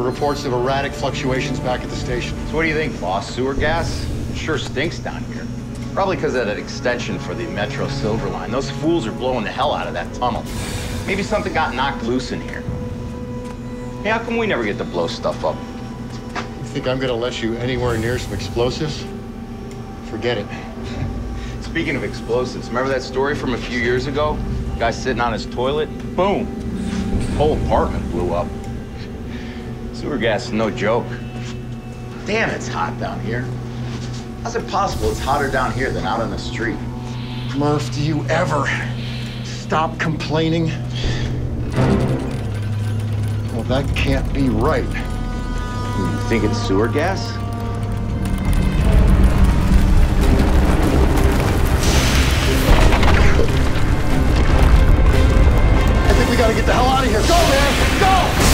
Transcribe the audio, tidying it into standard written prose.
reports of erratic fluctuations back at the station. So what do you think, boss? Sewer gas? It sure stinks down here. Probably because of that extension for the Metro Silver Line. Those fools are blowing the hell out of that tunnel. Maybe something got knocked loose in here. Hey, how come we never get to blow stuff up? You think I'm gonna let you anywhere near some explosives? Forget it. Speaking of explosives, remember that story from a few years ago? Guy sitting on his toilet, boom, whole apartment blew up. Sewer gas is no joke. Damn, it's hot down here. How's it possible it's hotter down here than out on the street? Murph, do you ever stop complaining? Well, that can't be right. You think it's sewer gas? I think we gotta get the hell out of here. Go, man! Go!